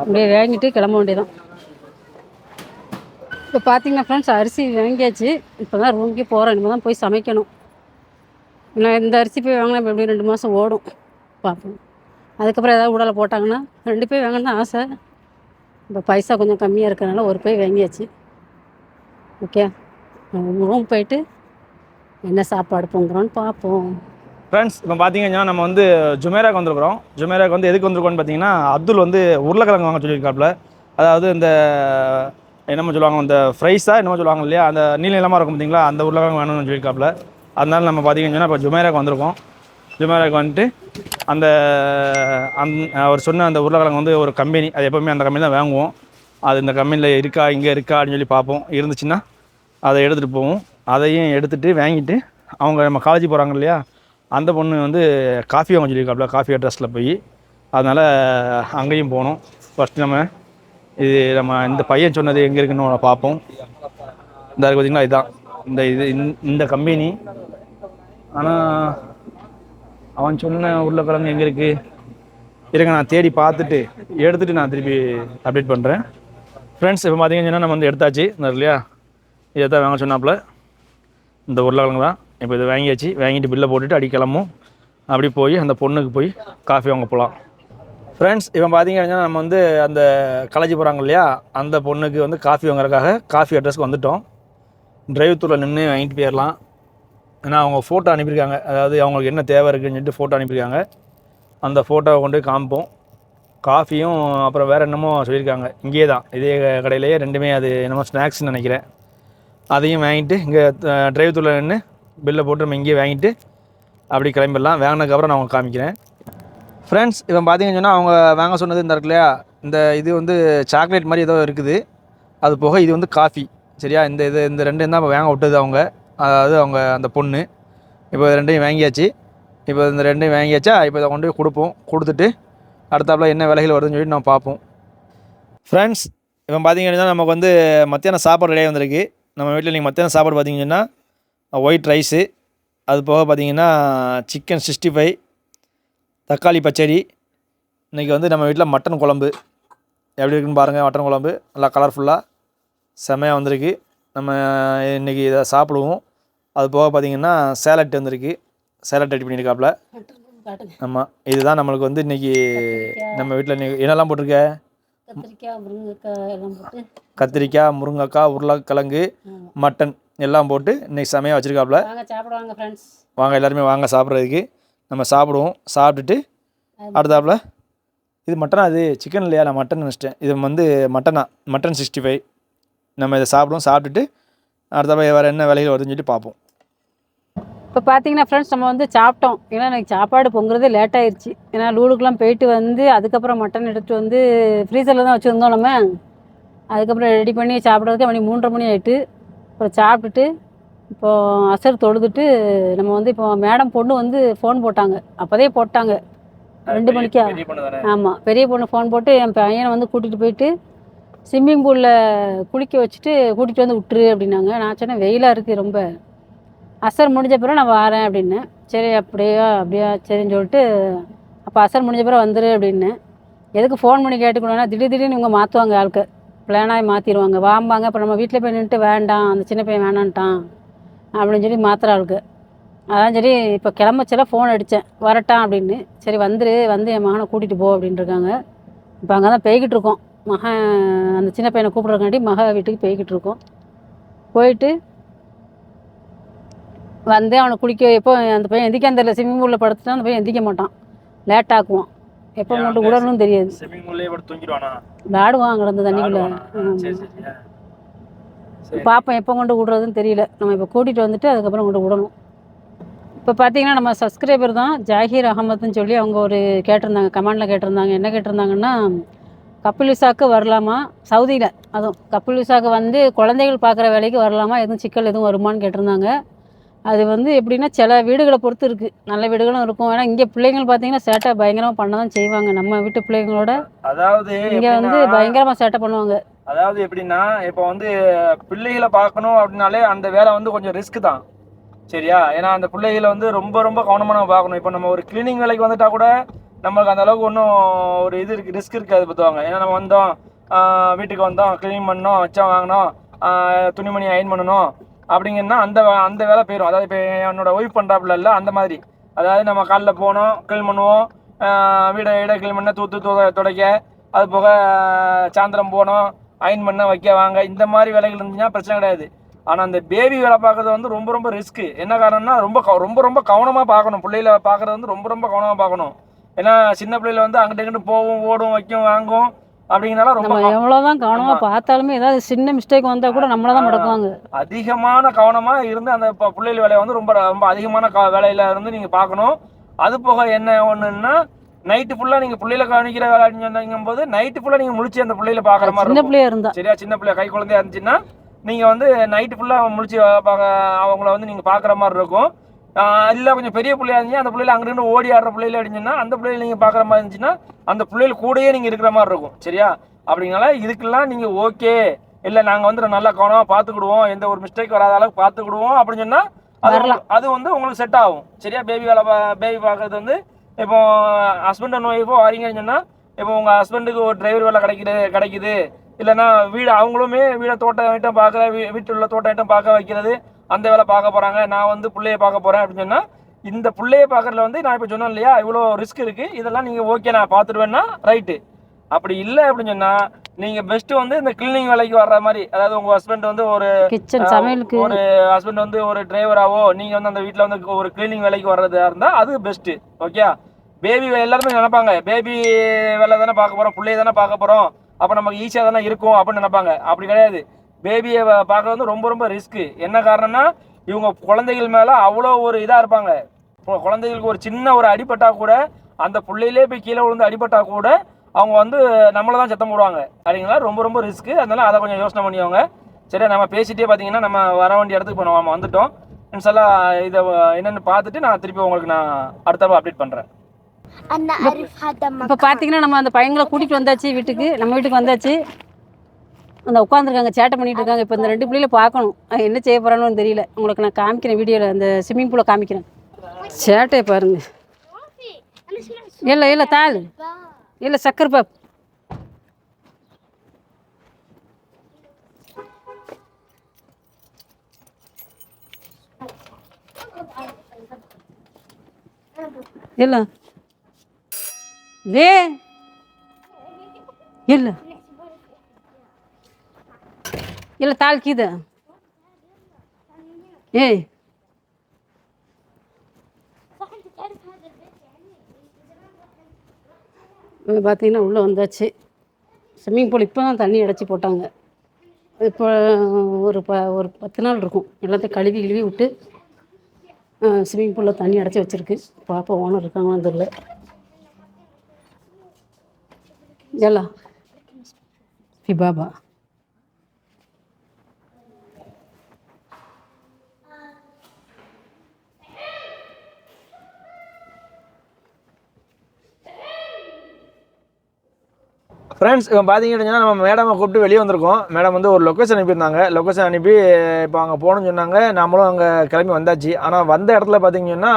அப்படியே வாங்கிட்டு கிளம்ப வேண்டியதான். இப்போ பார்த்தீங்கன்னா ஃப்ரெண்ட்ஸ் அரிசி வாங்கியாச்சு. இப்போ தான் ரூமுக்கே போகிறோம். இனிமேல் தான் போய் சமைக்கணும். நான் இந்த அரிசி போய் வாங்கினா இப்போ எப்படியும் 2 மாதம் ஓடும். பார்ப்போம். அதுக்கப்புறம் ஏதாவது உடலை போட்டாங்கன்னா 2 பை வாங்கணும் தான் ஆசை. இப்போ பைசா கொஞ்சம் கம்மியாக இருக்கிறனால ஒரு பை வாங்கியாச்சு. ஓகே, ரூம் போயிட்டு என்ன சாப்பாடு பொங்குறோன்னு பார்ப்போம். ஃப்ரெண்ட்ஸ், இப்போ பார்த்தீங்கன்னா நம்ம வந்து ஜுமேராக்கு வந்திருக்கிறோம். ஜுமேராக்கு வந்து எதுக்கு வந்திருக்கோம்னு பார்த்தீங்கன்னா, அப்துல் வந்து உருளைக்கிழங்கு வாங்க சொல்லியிருக்காப்புல. அதாவது இந்த என்னமோ சொல்லுவாங்க, இந்த ஃப்ரைஸாக என்னமோ சொல்லுவாங்க இல்லையா, அந்த நீளமாக இருக்கும் பார்த்தீங்களா, அந்த உருளைக்கிழங்கு வேணும்னு சொல்லியிருக்காப்புல. அதனால நம்ம பார்த்தீங்கன்னா இப்போ ஜுமேராக்கு வந்திருக்கோம். ஜுமேராக்கு வந்துட்டு அவர் சொன்ன அந்த உருளைக்கிழங்கு வந்து ஒரு கம்பெனி, அது எப்போவுமே அந்த கம்பெனி தான் வாங்குவோம். அது இந்த கம்பெனியில் இருக்கா இங்கே இருக்கா அப்படின்னு சொல்லி பார்ப்போம். இருந்துச்சுன்னா அதை எடுத்துகிட்டு போவோம். அதையும் எடுத்துகிட்டு வாங்கிட்டு அவங்க நம்ம காலேஜ் போகிறாங்க இல்லையா, அந்த பொண்ணு வந்து காஃபி வாங்க சொல்லியிருக்காப்புல, காஃபி அட்ரஸில் போய். அதனால் அங்கேயும் போகணும். ஃபஸ்ட்டு நம்ம இந்த பையன் சொன்னது எங்கே இருக்குன்னு பார்ப்போம். இந்த பார்த்திங்களா, இதுதான் இந்த கம்பெனி. ஆனால் அவன் சொன்ன உருளைக்கிழங்கு எங்கே இருக்குது இருங்க, நான் தேடி பார்த்துட்டு எடுத்துகிட்டு நான் திருப்பி அப்டேட் பண்ணுறேன். ஃப்ரெண்ட்ஸ், இப்போ பார்த்தீங்கன்னா நம்ம வந்து எடுத்தாச்சு இல்லையா, இதை தான் வாங்க சொன்னாப்புல. இந்த உருளைக்கிழங்கு தான். இப்போ இதை வாங்கியாச்சு. வாங்கிட்டு பில்லை போட்டுட்டு அடி கிளம்பும். அப்படி போய் அந்த பொண்ணுக்கு போய் காஃபி வாங்க போகலாம். ஃப்ரெண்ட்ஸ், இப்போ பார்த்தீங்கன்னா நம்ம வந்து அந்த காலேஜ் போகிறாங்க இல்லையா, அந்த பொண்ணுக்கு வந்து காஃபி வாங்குறதுக்காக காஃபி அட்ரஸ்க்கு வந்துவிட்டோம். டிரைவ் த்ரூவில் நின்று வாங்கிட்டு போயிடலாம். ஏன்னா அவங்க ஃபோட்டோ அனுப்பியிருக்காங்க. அதாவது அவங்களுக்கு என்ன தேவை இருக்குதுன்னு சொல்லிட்டு ஃபோட்டோ அனுப்பியிருக்காங்க. அந்த ஃபோட்டோவை கொண்டு போய் காமிப்போம். காஃபியும் அப்புறம் வேறு என்னமோ சொல்லியிருக்காங்க. இங்கே தான் இதே கடையிலேயே ரெண்டுமே, அது என்னமோ ஸ்நாக்ஸ்ன்னு நினைக்கிறேன். அதையும் வாங்கிட்டு இங்கே டிரைவ் த்ரூவில் நின்று பில்லை போட்டு நம்ம இங்கேயே வாங்கிட்டு அப்படி கிளம்பிடலாம். வாங்கினதுக்கப்புறம் நான் உங்களுக்கு காமிக்கிறேன். ஃப்ரெண்ட்ஸ், இப்போ பார்த்தீங்கன்னா அவங்க வாங்க சொன்னது இந்த இருக்கு இல்லையா, இது வந்து சாக்லேட் மாதிரி ஏதோ இருக்குது. அது போக இது வந்து காஃபி. சரியா, இந்த ரெண்டையும் தான் இப்போ வாங்க விட்டது அவங்க. அதாவது அவங்க அந்த பொண்ணு. இப்போ ரெண்டையும் வாங்கியாச்சு. இப்போ இந்த ரெண்டையும் வாங்கியாச்சா, இப்போ இதை கொண்டு போய் கொடுப்போம். கொடுத்துட்டு அடுத்தாப்பில் என்ன விலைகள் வருதுன்னு சொல்லிட்டு நம்ம பார்ப்போம். ஃப்ரெண்ட்ஸ், இப்போ பார்த்தீங்கன்னா நமக்கு வந்து மத்தியானம் சாப்பாடு ரெடியாக வந்திருக்கு. நம்ம வீட்டில் நீங்கள் மத்தியானம் சாப்பாடு பார்த்தீங்கன்னா ஒயிட் ரைஸு, அது போக பார்த்தீங்கன்னா சிக்கன் 65, தக்காளி பச்சடி. இன்றைக்கி வந்து நம்ம வீட்டில் மட்டன் குழம்பு. எப்படி இருக்குன்னு பாருங்கள். மட்டன் குழம்பு நல்லா கலர்ஃபுல்லாக செம்மையாக வந்திருக்கு. நம்ம இன்றைக்கி இதை சாப்பிடுவோம். அது போக பார்த்திங்கன்னா சேலட் வந்திருக்கு. சேலட் ரெடி பண்ணியிருக்காப்புல. ஆமாம், இதுதான் நம்மளுக்கு வந்து இன்றைக்கி நம்ம வீட்டில் இன்றைக்கி என்னெல்லாம் போட்டிருக்க? கத்திரிக்காய், முருங்கைக்காய், உருளைக்கிழங்கு, மட்டன் எல்லாம் போட்டு இன்றைக்கி செமையாக வச்சுருக்காப்புல. வாங்க எல்லாருமே வாங்க சாப்பிட்றதுக்கு. நம்ம சாப்பிடுவோம். சாப்பிட்டுட்டு அடுத்தாப்புல இது மட்டனா, அது சிக்கன் இல்லையா, நான் மட்டன் நினச்சிட்டேன். இது வந்து மட்டன் 65. நம்ம இதை சாப்பிடுவோம். சாப்பிட்டுட்டு அடுத்தாப்புல வேறு என்ன விலைகள் வருதுன்னு சொல்லிட்டு பார்ப்போம். இப்போ பார்த்தீங்கன்னா ஃப்ரெண்ட்ஸ், நம்ம வந்து சாப்பிட்டோம். ஏன்னா எனக்கு சாப்பாடு பொங்குறதே லேட் ஆயிடுச்சு. ஏன்னா லூலுக்கெலாம் போயிட்டு வந்து அதுக்கப்புறம் மட்டன் எடுத்துகிட்டு வந்து ஃப்ரீசரில் தான் வச்சுருந்தோம். நம்ம அதுக்கப்புறம் ரெடி பண்ணி சாப்பிட்றதுக்கு மணி 3:30 மணி ஆகிட்டு. அப்புறம் சாப்பிட்டுட்டு இப்போது அசர் தொழுதுட்டு நம்ம வந்து இப்போ மேடம் பொண்ணு வந்து ஃபோன் போட்டாங்க. அப்போதே போட்டாங்க 2 மணிக்கா. ஆமாம், பெரிய பொண்ணு ஃபோன் போட்டு என் பையனை வந்து கூட்டிகிட்டு போயிட்டு ஸ்விம்மிங் பூலில் குளிக்க வச்சுட்டு கூட்டிகிட்டு வந்து விட்டுரு அப்படின்னாங்க. நான் சொன்னேன் வெயிலாக இருக்குது ரொம்ப, அசர் முடிஞ்ச பிறகு நான் வரேன் அப்படின்னேன். சரி அப்படியா அப்படியா சரின்னு சொல்லிட்டு அப்போ அசர் முடிஞ்ச பிறகு வந்துரு அப்படின்னு. எதுக்கு ஃபோன் பண்ணி கேட்டுக்கணும்னா திடீர்னு இவங்க மாற்றுவாங்க ஆளுக்கு, பிளானாகி மாற்றிடுவாங்க. வாம்பாங்க, அப்புறம் நம்ம வீட்டில் போய் நின்றுட்டு வேண்டாம் அந்த சின்ன பையன் வேணான்ட்டான் அப்படின்னு சொல்லி மாற்றுற ஆளுக்கு. அதான் சரி இப்போ கிளம்பச்சல ஃபோன் அடித்தேன் வரட்டான் அப்படின்னு. சரி வந்துரு, வந்து என் மகனை கூட்டிகிட்டு போ அப்படின்னு இருக்காங்க. இப்போ அங்கே தான் போய்கிட்டு இருக்கோம். மகன் அந்த சின்ன பையனை கூப்பிட்றக்காண்டி வீட்டுக்கு போய்கிட்டு இருக்கோம். போயிட்டு வந்து அவனை குளிக்க எப்போ அந்த பையன் எந்திரிக்கான்னு தெரியல. ஸ்விம்மிங் பூலில் படுத்துட்டான். அந்த பையன் எந்திரிக்க மாட்டான், லேட் ஆக்குவான். எப்போ கொண்டு விடணும்னு தெரியாது. விளாடுவான் கிடந்து தண்ணிக்குள்ளே. பார்ப்போம் எப்போ கொண்டு விடுறதுன்னு தெரியல. நம்ம இப்போ கூட்டிகிட்டு வந்துட்டு அதுக்கப்புறம் கொண்டு விடணும். இப்போ பார்த்தீங்கன்னா நம்ம சப்ஸ்கிரைபர் தான் ஜாகிர் அகமதுன்னு சொல்லி அவங்க ஒரு கேட்டிருந்தாங்க, கமெண்டில் கேட்டிருந்தாங்க. என்ன கேட்டிருந்தாங்கன்னா, கப்பில் விசாக்கு வரலாமா சவுதியில், அதுவும் கப்பில் விசாக்கு வந்து குழந்தைகள் பார்க்குற வேலைக்கு வரலாமா, எதுவும் சிக்கல் எதுவும் வருமானு கேட்டிருந்தாங்க. அது வந்து எப்படின்னா சில வீடுகளை பொறுத்து இருக்குது, நல்ல வீடுகளும் இருக்கும். ஏன்னா இங்கே பிள்ளைங்கள் பார்த்தீங்கன்னா சேட்டை பயங்கரமாக பண்ண தான் செய்வாங்க. நம்ம வீட்டு பிள்ளைங்களோட அதாவது இங்கே வந்து பயங்கரமாக சேட்டை பண்ணுவாங்க. அதாவது எப்படின்னா இப்போ வந்து பிள்ளைகளை பார்க்கணும் அப்படின்னாலே அந்த வேலை வந்து கொஞ்சம் ரிஸ்க் தான், சரியா? ஏன்னா அந்த பிள்ளைகளை வந்து ரொம்ப ரொம்ப கவனமாக நம்ம பார்க்கணும். இப்போ நம்ம ஒரு கிளீனிங் வேலைக்கு வந்துட்டா கூட நம்மளுக்கு அந்த அளவுக்கு ஒன்றும் ஒரு இது இருக்குது, ரிஸ்க் இருக்காது பார்த்துவாங்க. ஏன்னா நம்ம வந்தோம், வீட்டுக்கு வந்தோம், க்ளீன் பண்ணோம், வச்சோம் வாங்கினோம், துணிமணி அயன் பண்ணணும் அப்படிங்கன்னா அந்த வேலை போயிடும். அதாவது இப்போ என்னோட ஒய்ஃப் பண்ணுறாப்புல இல்லை அந்த மாதிரி. அதாவது நம்ம காலைல போனோம், க்ளீன் பண்ணுவோம், வீடை க்ளீன் பண்ண துடைக்க, அது போக சாயந்தரம் போனோம், அயன் பண்ண வைக்க வாங்க, இந்த மாதிரி வேலைகள் இருந்துச்சுன்னா பிரச்சனை கிடையாது. ஆனால் அந்த பேபி வேலை பார்க்குறது வந்து ரொம்ப ரொம்ப ரிஸ்க்கு. என்ன காரணம்னா ரொம்ப ரொம்ப கவனமாக பார்க்கணும். பிள்ளைகளை பார்க்குறது வந்து ரொம்ப ரொம்ப கவனமாக பார்க்கணும். ஏன்னா சின்ன பிள்ளைல வந்து அங்கிட்ட இங்கிட்டு போகும், ஓடும், வைக்கும், வாங்கும். அப்படிங்கனால ரொம்ப எவ்வளோதான் கவனமாக பார்த்தாலுமே ஏதாவது சின்ன மிஸ்டேக் வந்தால் கூட நம்மளை தான் முடக்குவாங்க. அதிகமான கவனமாக இருந்து அந்த பிள்ளைகள் வேலையை வந்து ரொம்ப ரொம்ப அதிகமான வேலையில இருந்து நீங்கள் பார்க்கணும். அது போக என்ன ஒன்றுன்னா, நைட்டு ஃபுல்லாக நீங்கள் பிள்ளைகளை கவனிக்கிற வேலை சொன்னீங்கும் போது நைட்டு ஃபுல்லாக நீங்கள் முழிச்சு அந்த பிள்ளைகளை பார்க்குற மாதிரி சின்ன பிள்ளையா இருந்தா, சரியா? சின்ன பிள்ளை கை குழந்தையா இருந்துச்சுன்னா நீங்கள் வந்து நைட்டு ஃபுல்லாக முழிச்சு அவங்கள வந்து நீங்கள் பார்க்குற மாதிரி இருக்கும். இல்லை கொஞ்சம் பெரிய பிள்ளையா இருந்துச்சு, அந்த பிள்ளைல அங்கிட்டு ஓடி ஆடுற பிள்ளைல இருந்துச்சுன்னா அந்த பிள்ளைல நீங்கள் பார்க்குற மாதிரி இருந்துச்சுன்னா அந்த பிள்ளைகள் கூடயே நீங்கள் இருக்கிற மாதிரி இருக்கும், சரியா? அப்படிங்கனால இதுக்கெல்லாம் நீங்கள் ஓகே இல்லை நாங்கள் வந்து நல்லா கவனமாக பார்த்துக்கிடுவோம், எந்த ஒரு மிஸ்டேக் வராத அளவுக்கு பார்த்துக்கிடுவோம் அப்படின்னு சொன்னால் அது வந்து உங்களுக்கு செட் ஆகும், சரியா? பேபி பார்க்கறது வந்து இப்போ ஹஸ்பண்ட் அண்ட் ஒய்ஃபோ வரீங்கன்னு சொன்னால், இப்போ உங்கள் ஹஸ்பண்டுக்கு ஒரு டிரைவர் வேலை கிடைக்குது, இல்லைன்னா வீடு அவங்களுமே வீடை தோட்டம் ஐட்டம் பார்க்குற வீட்டில் உள்ள தோட்டம் ஐட்டம் பார்க்க வைக்கிறது, அந்த வேலை பார்க்க போகிறாங்க, நான் வந்து பிள்ளைய பார்க்க போகிறேன் அப்படின்னு சொன்னால், இந்த பிள்ளைய பார்க்குறதுல வந்து நான் இப்போ சொன்னேன் இல்லையா, இவ்வளோ ரிஸ்க் இருக்குது, இதெல்லாம் நீங்கள் ஓகே நான் பார்த்துடுவேன்னா ரைட்டு. அப்படி இல்லை அப்படின்னு சொன்னால் நீங்கள் பெஸ்ட்டு வந்து இந்த கிளீனிங் வேலைக்கு வர்ற மாதிரி, அதாவது உங்கள் ஹஸ்பண்ட் வந்து ஒரு ஹஸ்பண்ட் வந்து ஒரு டிரைவராகவோ, நீங்கள் வந்து அந்த வீட்டில் வந்து ஒரு கிளீனிங் வேலைக்கு வர்றதா இருந்தால் அது பெஸ்ட்டு, ஓகே? பேபி எல்லாருமே நினைப்பாங்க, பேபி வேலை தானே பார்க்க போகிறோம், பிள்ளைய தானே பார்க்க போகிறோம், அப்போ நமக்கு ஈஸியாக தானே இருக்கும் அப்படின்னு நினைப்பாங்க. அப்படி கிடையாது. பேபியை பார்க்குறது வந்து ரொம்ப ரொம்ப ரிஸ்க்கு. என்ன காரணம்னா இவங்க குழந்தைகள் மேலே அவ்வளோ ஒரு இதாக இருப்பாங்க. குழந்தைகளுக்கு ஒரு சின்ன ஒரு அடிபட்டா கூட, அந்த பிள்ளையிலே போய் கீழே விழுந்து அடிபட்டா கூட அவங்க வந்து நம்மளை தான் சத்தம் போடுவாங்க, சரிங்களா? ரொம்ப ரொம்ப ரிஸ்க்கு. அதனால அதை கொஞ்சம் யோசனை பண்ணிவாங்க, சரியா? நம்ம பேசிகிட்டே பார்த்தீங்கன்னா நம்ம வர வேண்டிய இடத்துக்கு இப்போ நம்ம வந்துட்டோம். இன்ஷால்லா இதை என்னென்னு பார்த்துட்டு நான் திருப்பி உங்களுக்கு நான் அடுத்த அப்டேட் பண்ணுறேன். இப்போ பார்த்தீங்கன்னா நம்ம அந்த பையங்களை கூட்டிகிட்டு வந்தாச்சு வீட்டுக்கு, நம்ம வீட்டுக்கு வந்தாச்சு. அந்த உட்காந்துருக்காங்க, சேட்டை பண்ணிட்டு இருக்காங்க. இப்போ இந்த 2 பிள்ளைகளை பார்க்கணும், என்ன செய்ய போகிறான்னு தெரியல. உங்களுக்கு நான் காமிக்கிறேன் வீடியோவில், அந்த ஸ்விம்மிங் பூலை காமிக்கிறேன். சேட்டையை பாருங்க. இல்லை தாள் இல்லை சக்கர் பாப். இல்லை இல்லை இல்லை தாள் கீத ஏய் பார்த்தீங்கன்னா உள்ளே வந்தாச்சு. ஸ்விம்மிங் பூல் இப்போ தான் தண்ணி அடைச்சி போட்டாங்க. இப்போ ஒரு 10 நாள் இருக்கும். எல்லாத்தையும் கழுவி விட்டு ஸ்விம்மிங் பூலில் தண்ணி அடைச்சி வச்சுருக்கு. பாப்பா ஓனர் இருக்காங்களான்னு தெரியல. ஏலா பாபா ஃப்ரெண்ட்ஸ் இப்போ பார்த்தீங்கன்னா நம்ம மேடமை கூப்பிட்டு வெளியே வந்திருக்கோம். மேடம் வந்து ஒரு லொக்கேஷன் அனுப்பியிருந்தாங்க. லொக்கேஷன் அனுப்பி இப்போ அங்கே போகணும்னு சொன்னாங்க. நம்மளும் அங்கே கிளம்பி வந்தாச்சு. ஆனால் வந்த இடத்துல பார்த்தீங்கன்னா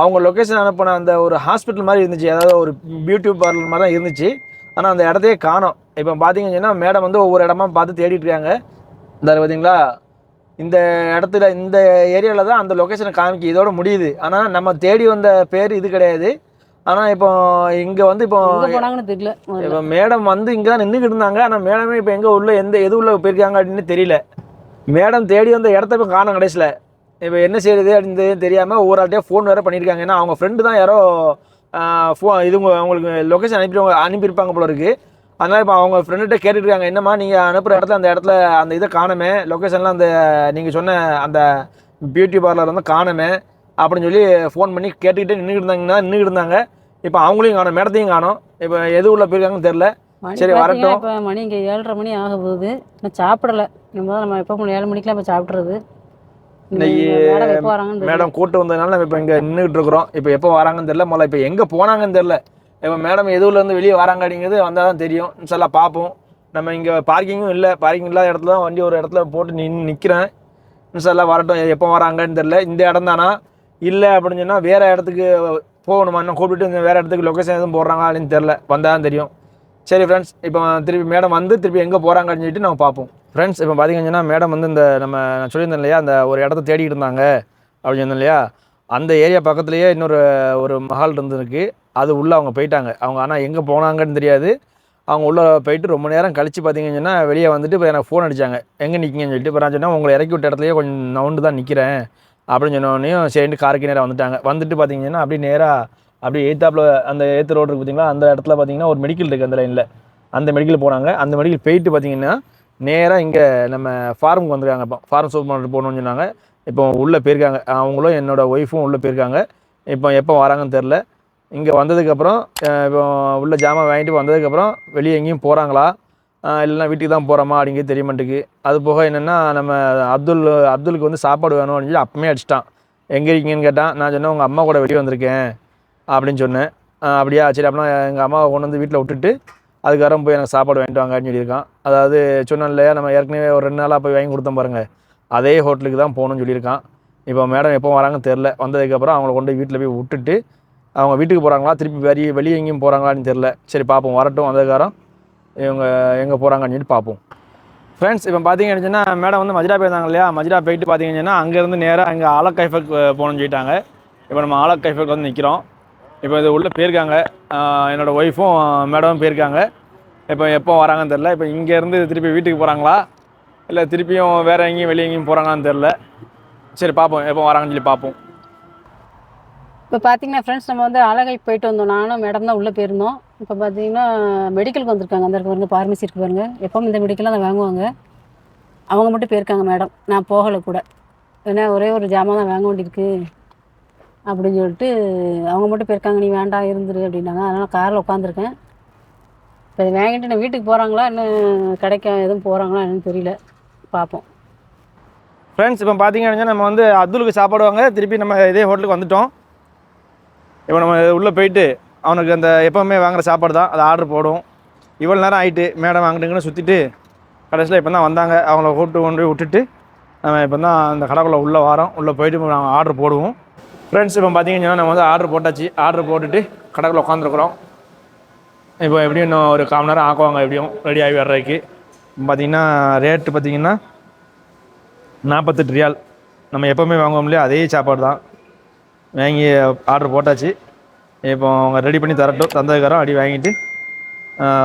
அவங்க லொக்கேஷன் அனுப்பின அந்த ஒரு ஹாஸ்பிட்டல் மாதிரி இருந்துச்சு. அதாவது ஒரு பியூட்டி பார்லர் மாதிரி தான் இருந்துச்சு. ஆனால் அந்த இடத்தையே காணோம். இப்போ பார்த்தீங்கன்னா மேடம் வந்து ஒவ்வொரு இடமா பார்த்து தேடிட்டு இருக்காங்க. இந்த பார்த்தீங்களா, இந்த இடத்துல இந்த ஏரியாவில் தான் அந்த லொக்கேஷனை காமிக்கி இதோட முடியுது. ஆனால் நம்ம தேடி வந்த பேர் இது கிடையாது. ஆனால் இப்போ இங்கே வந்து இப்போ போனாங்கன்னு தெரியல. இப்போ மேடம் வந்து இங்கே தான் நின்றுக்கிட்டு இருந்தாங்க. ஆனால் மேடமே இப்போ எங்கே உள்ள எது உள்ள போயிருக்காங்க அப்படின்னு தெரியல. மேடம் தேடி வந்த இடத்த இப்போ காணோம் கடைசியில். இப்போ என்ன செய்யுது அப்படின்னு தெரியாமல் ஒவ்வொரு ஆள்கிட்டயே ஃபோன் வேறு பண்ணியிருக்காங்க. ஏன்னா அவங்க ஃப்ரெண்டு தான் யாரோ அவங்களுக்கு லொக்கேஷன் அனுப்பியிருப்பாங்க போல இருக்குது. அதனால் இப்போ அவங்க ஃப்ரெண்டுகிட்ட கேட்டுருக்காங்க, என்னம்மா நீங்கள் அனுப்புகிற இடத்துல அந்த இடத்துல அந்த இதை காணுமே, லொக்கேஷன்லாம் அந்த நீங்கள் சொன்ன அந்த பியூட்டி பார்லர் வந்து காணுமே அப்படின்னு சொல்லி ஃபோன் பண்ணி கேட்டுக்கிட்டே நின்றுக்கிட்டு இருந்தாங்க. இப்போ அவங்களையும் காணும், மேடத்தையும் காணும். இப்போ எது உள்ள போயிருக்காங்கன்னு தெரில. சரி வரட்டும். இப்போ மணி இங்கே 7:30 மணி ஆக போகுது. இன்னும் சாப்பிடலை. நம்ம எப்போ 7 மணிக்கெலாம் இப்போ சாப்பிட்றது. இன்னைக்கு மேடம் கூட்டு வந்ததுனால நம்ம இப்போ இங்கே நின்றுட்டு இருக்கிறோம். இப்போ எப்போ வராங்கன்னு தெரியல. முதல்ல இப்போ எங்கே போனாங்கன்னு தெரில. இப்போ மேடம் எதுவுலேருந்து வெளியே வராங்க அப்படிங்கிறது வந்தால் தான் தெரியும். இன்ஷால்லாம் பார்ப்போம். நம்ம இங்கே பார்க்கிங்கும் இல்லை. பார்க்கிங் இல்லாத இடத்துல தான் வண்டி ஒரு இடத்துல போட்டு நிற்கிறேன். இன்ஷால்லாம் வரட்டும். எப்போ வராங்கன்னு தெரில. இந்த இடம் தானா இல்லை அப்படின்னு சொன்னால் வேறு இடத்துக்கு போகணுமா, இன்னும் கூப்பிட்டு இந்த வேறு இடத்துக்கு லொக்கேஷன் எதுவும் போடுறாங்க அப்படின்னு தெரில. வந்தால் தான் தெரியும். சரி ஃப்ரெண்ட்ஸ், இப்போ திருப்பி மேடம் வந்து திருப்பி எங்கே போகிறாங்க அப்படின்னு சொல்லிட்டு நம்ம பார்ப்போம். ஃப்ரெண்ட்ஸ் இப்போ பார்த்தீங்கன்னா மேடம் வந்து இந்த நான் சொல்லியிருந்தேன் இல்லையா, அந்த ஒரு இடத்த தேடிக்கிட்டு இருந்தாங்க அப்படின்னு சொன்னேன் இல்லையா, அந்த ஏரியா பக்கத்துலேயே ஒரு மஹால் இருந்திருக்கு. அது உள்ளே அவங்க போயிட்டாங்க. அவங்க ஆனால் எங்கே போனாங்கன்னு தெரியாது. அவங்க உள்ளே போயிட்டு ரொம்ப நேரம் கழித்து பார்த்தீங்கன்னா வெளியே வந்துட்டு இப்போ எனக்கு ஃபோன் அடித்தாங்க, எங்கே நிற்கிங்கன்னு சொல்லிட்டு. இப்போ நான் சொன்னால் உங்களை இறக்கி விட்ட இடத்துலையே கொஞ்சம் நவுண்டு தான் நிற்கிறேன் அப்படின்னு சொன்னோடனையும் சரின்ட்டு காருக்கு நேராக வந்துட்டாங்க. வந்துட்டு பார்த்தீங்கன்னா அப்படியே நேராக அப்படியே எய்த்தாப்பில் அந்த ஏற்று ரோடு இருக்குது பார்த்தீங்களா, அந்த இடத்துல பார்த்தீங்கன்னா ஒரு மெடிக்கல் இருக்குது அந்த லைனில். அந்த மெடிக்கல் போனாங்க. அந்த மெடிக்கல் போயிட்டு பார்த்தீங்கன்னா நேராக இங்கே நம்ம ஃபார்முக்கு வந்துருக்காங்க. இப்போ ஃபார்ம் சூப்பர் மார்க்கெட் போகணுன்னு சொன்னாங்க. இப்போ உள்ளே போயிருக்காங்க. அவங்களும் என்னோடய ஒய்ஃபும் உள்ளே போயிருக்காங்க. இப்போ எப்போ வராங்கன்னு தெரில. இங்கே வந்ததுக்கப்புறம் இப்போ உள்ள ஜாமான் வாங்கிட்டு வந்ததுக்கப்புறம் வெளியே எங்கேயும் போகிறாங்களா இல்லைனா வீட்டுக்கு தான் போகிறோமா அப்படிங்கிறது தெரிய மாட்டேங்குது. அது போக என்னென்னா நம்ம அப்துலுக்கு வந்து சாப்பாடு வேணும் அப்படின்னு சொல்லி அப்பமே அடிச்சிட்டான். எங்கே இருக்கீங்கன்னு கேட்டான். நான் சொன்னேன் உங்கள் அம்மா கூட வெளியே வந்திருக்கேன் அப்படின்னு சொன்னேன். அப்படியா சரி, அப்படின்னா எங்கள் அம்மாவை கொண்டு வந்து வீட்டில் விட்டுட்டு அதுக்கப்புறம் போய் எனக்கு சாப்பாடு வாங்கிட்டு வாங்க அப்படின்னு சொல்லியிருக்கான். அதாவது சொன்னோம் இல்லையா, நம்ம ஏற்கனவே ஒரு 2 நாளாக போய் வாங்கி கொடுத்தோம் பாருங்கள், அதே ஹோட்டலுக்கு தான் போகணும்னு சொல்லியிருக்கான். இப்போ மேடம் எப்போ வராங்கன்னு தெரில. வந்ததுக்கப்புறம் அவங்கள கொண்டு வீட்டில் போய் விட்டுட்டு அவங்க வீட்டுக்கு போகிறாங்களா திருப்பி வெளியே எங்கேயும் போகிறாங்களான்னு தெரில. சரி பார்ப்போம், வரட்டும். வந்ததுக்கப்புறம் இவங்க எங்கே போகிறாங்கன்னு சொல்லிட்டு பார்ப்போம். ஃப்ரெண்ட்ஸ் இப்போ பார்த்தீங்கன்னு சொன்னால் மேடம் வந்து மஜ்ரா போயிருந்தாங்க இல்லையா, மஜ்ரா போயிட்டு பார்த்தீங்கன்னா அங்கேருந்து நேராக அங்கே ஆலக் கைஃபக் போகணும்னு சொல்லிட்டாங்க. இப்போ நம்ம ஆலக் கைஃபக் வந்து நிற்கிறோம். இப்போ இது உள்ளே போயிருக்காங்க. என்னோடய ஒய்ஃபும் மேடமும் போயிருக்காங்க. இப்போ எப்போ வராங்கன்னு தெரில. இப்போ இங்கேருந்து திருப்பி வீட்டுக்கு போகிறாங்களா இல்லை திருப்பியும் வேறு எங்கேயும் வெளியே எங்கேயும் போகிறாங்கன்னு தெரில. சரி பார்ப்போம், எப்போ வராங்கன்னு சொல்லி பார்ப்போம். இப்போ பார்த்தீங்கன்னா ஃப்ரெண்ட்ஸ், நம்ம வந்து அழகை போயிட்டு வந்தோம். நானும் மேடம் தான் உள்ளே போயிருந்தோம். இப்போ பார்த்தீங்கன்னா மெடிக்கலுக்கு வந்திருக்காங்க. அந்த இருக்க பாருங்க, ஃபார்மசி இருக்குது பாருங்கள். எப்போவும் இந்த மெடிக்கலாக தான் வாங்குவாங்க. அவங்க மட்டும் போயிருக்காங்க மேடம். நான் போகலை கூட. ஏன்னா ஒரே ஒரு ஜாமான் தான் வாங்க வேண்டியிருக்கு அப்படின்னு சொல்லிட்டு அவங்க மட்டும் போயிருக்காங்க. நீ வேண்டாம் இருந்துரு அப்படின்னாங்க. அதனால் காரில் உட்காந்துருக்கேன். இப்போ இதை வாங்கிட்டு நான் வீட்டுக்கு போகிறாங்களா இன்னும் கடைக்க எதுவும் போகிறாங்களா என்னன்னு தெரியல. பார்ப்போம். ஃப்ரெண்ட்ஸ் இப்போ பார்த்தீங்கன்னா நம்ம வந்து அப்துலுக்கு சாப்பாடு வாங்க திருப்பி நம்ம இதே ஹோட்டலுக்கு வந்துட்டோம். இப்போ நம்ம உள்ளே போயிட்டு அவனுக்கு அந்த எப்போவுமே வாங்குகிற சாப்பாடு தான் அதை ஆர்டர் போடுவோம். இவ்வளோ நேரம் ஆகிட்டு மேடம் வாங்கிட்டுங்கன்னு சுற்றிட்டு கடைசியில் இப்போ தான் வந்தாங்க. அவங்கள கூப்பிட்டு கொண்டு போய் விட்டுட்டு நம்ம இப்போ தான் அந்த கடைக்குள்ளே உள்ளே வரோம். உள்ளே போயிட்டு நாங்கள் ஆர்டர் போடுவோம். ஃப்ரெண்ட்ஸ் இப்போ பார்த்தீங்கன்னா நம்ம வந்து ஆர்டர் போட்டாச்சு. ஆர்டர் போட்டுட்டு கடைக்குள்ளே உட்காந்துருக்குறோம். இப்போ எப்படியும் இன்னும் ஒரு 1/4 மணி நேரம் ஆக்குவாங்க எப்படியும் ரெடி ஆகி வர்றதுக்கு. பார்த்திங்கன்னா ரேட்டு பார்த்திங்கன்னா 48 ரியால். நம்ம எப்போவுமே வாங்குவோம் இல்லையா, அதே சாப்பாடு தான். வாங்கி ஆர்டர் போட்டாச்சு. இப்போ அவங்க ரெடி பண்ணி தரட்டும். தந்ததுக்கப்புறம் அடி வாங்கிட்டு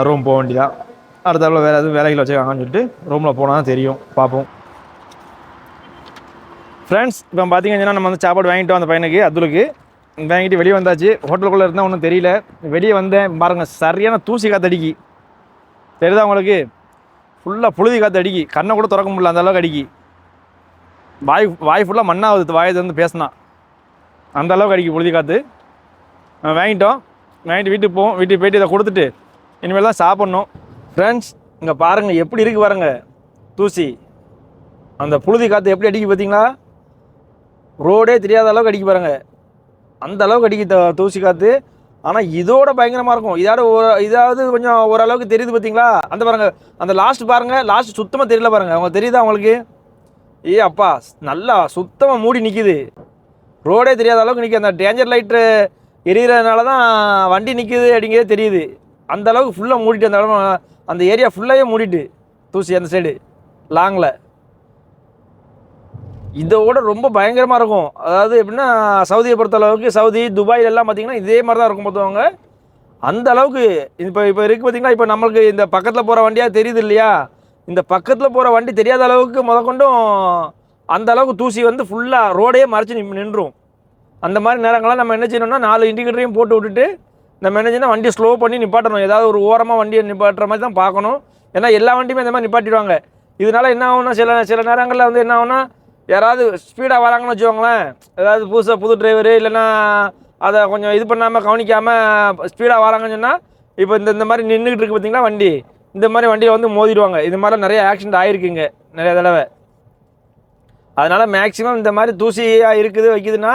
ரூம் போக வேண்டியதான். அடுத்தாப்புல வேறு எதுவும் வேலைகள் வச்சுருக்காங்கன்னு சொல்லிட்டு ரூமில் போனால் தான் தெரியும். பார்ப்போம். ஃப்ரெண்ட்ஸ் இப்போ பார்த்தீங்கன்னா நம்ம வந்து சாப்பாடு வாங்கிட்டோம். அந்த பையனுக்கு அப்துலுக்கு வாங்கிட்டு வெளியே வந்தாச்சு. ஹோட்டலுக்குள்ளே இருந்தால் ஒன்றும் தெரியல. வெளியே வந்தேன் பாருங்கள், சரியான தூசி காற்று அடிக்கி. தெரியுதா உங்களுக்கு? ஃபுல்லாக புழுதி காற்று அடிக்கி. கண்ணை கூட திறக்க முடியல, அந்த அளவுக்கு அடிக்கி. வாய் ஃபுல்லாக மண்ணாகுது வாயை வந்து பேசினா. அந்த அளவுக்கு அடிக்கி புழுதி காற்று. வாங்கிட்டோம். வாங்கிட்டு வீட்டுக்கு போவோம். வீட்டுக்கு போய்ட்டு இதை கொடுத்துட்டு இனிமேல் தான் சாப்பிட்ணும். ஃப்ரெண்ட்ஸ் இங்கே பாருங்கள் எப்படி இருக்குது பாருங்கள் தூசி. அந்த புழுதி காற்று எப்படி அடிக்கி பார்த்தீங்களா? ரோடே தெரியாத அளவுக்கு அடிக்கி பாருங்கள். அந்த அளவுக்கு அடிக்கி தூசி காற்று. ஆனால் இதோட பயங்கரமாக இருக்கும். இதாவது கொஞ்சம் ஓரளவுக்கு தெரியுது பார்த்தீங்களா? அந்த பாருங்கள், அந்த லாஸ்ட் பாருங்கள், லாஸ்ட் சுத்தமாக தெரியல பாருங்கள். அவங்க தெரியுதா அவங்களுக்கு? ஏ அப்பா, நல்லா சுத்தமாக மூடி நிற்கிது. ரோடே தெரியாத அளவுக்கு நிற்கிது. அந்த டேஞ்சர் லைட்டு எரியறதுனால தான் வண்டி நிற்கிது அப்படிங்கிறதே தெரியுது. அந்த அளவுக்கு ஃபுல்லாக மூடிட்டு, அந்த இடம் அந்த ஏரியா ஃபுல்லாகவே மூடிட்டு தூசி அந்த சைடு லாங்கில். இதோட ரொம்ப பயங்கரமாக இருக்கும். அதாவது எப்படின்னா, சவுதியை பொறுத்த அளவுக்கு, சவுதி துபாயிலெல்லாம் பார்த்தீங்கன்னா இதே மாதிரி தான் இருக்கும் பார்த்துவாங்க. அந்த அளவுக்கு இப்போ இருக்குது பார்த்தீங்களா? இப்போ நம்மளுக்கு இந்த பக்கத்தில் போகிற வண்டியாக தெரியுது இல்லையா? இந்த பக்கத்தில் போகிற வண்டி தெரியாத அளவுக்கு முதற்கொண்டும் அந்த அளவுக்கு தூசி வந்து ஃபுல்லாக ரோடையே மறைச்சி நின்றும். அந்த மாதிரி நேரங்கள்லாம் நம்ம என்ன செய்யணும்னா, 4 இண்டிகேட்டரையும் போட்டு விட்டுட்டு நம்ம என்ன செய்யணும், வண்டியை ஸ்லோ பண்ணி நிப்பாட்டணும். ஏதாவது ஒரு ஓரமாக வண்டியை நிப்பாட்டுற மாதிரி தான் பார்க்கணும். ஏன்னா எல்லா வண்டியுமே இந்த மாதிரி நிப்பாட்டிடுவாங்க. இதனால என்ன ஆகும்னா, சில நேரங்களில் வந்து என்ன ஆகும்னா, யாராவது ஸ்பீடாக வராங்கன்னு வச்சுக்கோங்களேன், ஏதாவது புது டிரைவரு இல்லைன்னா அதை கொஞ்சம் இது பண்ணாமல் கவனிக்காமல் ஸ்பீடாக வராங்கன்னு சொன்னால், இப்போ இந்த மாதிரி நின்றுக்கிட்டு இருக்குது பார்த்தீங்களா வண்டி, இந்த மாதிரி வண்டியை வந்து மோதிடுவாங்க. இது மாதிரிலாம் நிறைய ஆக்சிடென்ட் ஆகிருக்குங்க நிறைய தடவை. அதனால் மேக்ஸிமம் இந்த மாதிரி தூசியாக இருக்குது வைக்குதுன்னா,